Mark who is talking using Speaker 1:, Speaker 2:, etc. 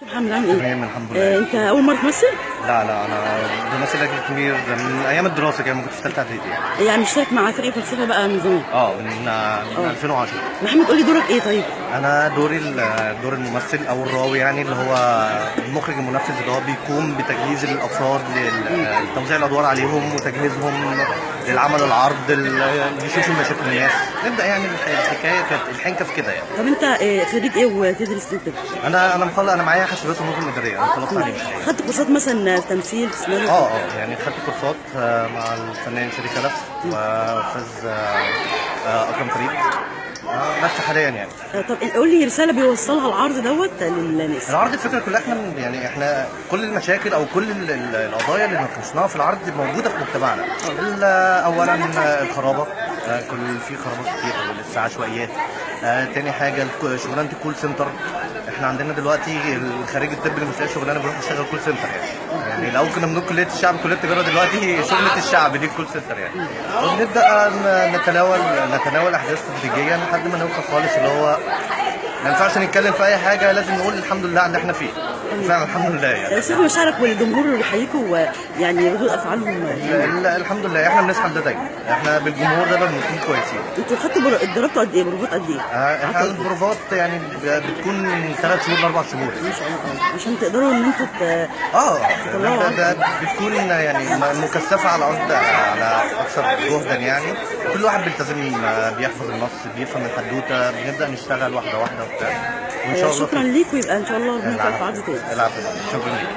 Speaker 1: محمد عامل ايه؟
Speaker 2: تمام الحمد لله.
Speaker 1: انت اول مره تمثل؟
Speaker 2: لا انا بمثل اجل كبير من ايام الدراسه كده، ما كنتش في ثالثه اعدادي يعني.
Speaker 1: يعني مشترك مع فريق فلسفه بقى من زمان.
Speaker 2: من 2010.
Speaker 1: محمد قول لي دورك ايه طيب؟
Speaker 2: انا دوري دور الممثل او الراوي، يعني اللي هو المخرج المنفذ اللي هو بيقوم بتجهيز الافراد لتوزيع الادوار عليهم وتجهيزهم للعمل العرض، يشوفوا مشاكل الناس. نبدا يعني الحكايه كانت الحنكه في كده يعني.
Speaker 1: طب انت خريج ايه وتدرس ايه كده؟
Speaker 2: انا معايا حاسبات ونظم اداريه، انا خلصت عليه.
Speaker 1: خدت كورسات مثلا تمثيل في سيناريو؟
Speaker 2: يعني خدت كورسات مع الفنان شريف خلف واستاذ اكرم فريد، بس حاليا يعني.
Speaker 1: طب قول لي رساله بيوصلها العرض دوت للناس.
Speaker 2: العرض الفكره كلها احنا كل المشاكل او كل القضايا اللي ناقشناها في العرض موجوده في مجتمعنا. اولا الخرابه، في خرابات كتير لسه عشوائيات. تاني حاجه شغلانه الكول سنتر. احنا عندنا دلوقتي الخريج الطب اللي مش لاقي شغلانه بيروح يشتغل كول سنتر يعني لو كنا بنقول كليه الشعب كليه التجاره، دلوقتي شغله الشعب دي الكول سنتر يعني. ونبدا نتناول احداث تدريجيا لحد ما نوصل خالص اللي هو ما ينفعش نتكلم في اي حاجه، لازم نقول الحمد لله على اللي احنا فيه. فعلا الحمد لله يعني.
Speaker 1: صدق مشاعرك والجمهور اللي بيحييكوا يعني ردود افعالهم.
Speaker 2: الحمد لله احنا بنسحب ده دايما، احنا بالجمهور ده بنكون كويسين.
Speaker 1: انتوا خدتوا اتدربتوا قد ايه؟ بروفات قد ايه؟
Speaker 2: احنا البروفات يعني بتكون من 3 شهور ل 4 شهور
Speaker 1: ما شاء الله، عشان تقدروا ان انتوا
Speaker 2: ده بتكون يعني مكثفه على اكثر جهدا يعني. كل واحد بيلتزم، بيحفظ النص، بيفهم الحدوته، بنبدا نشتغل واحده واحده وبتاع، وان شاء الله
Speaker 1: شكرا ليك، ويبقى ان شاء الله نلقاك في عرض تاني.
Speaker 2: العفو، شكرا ليك.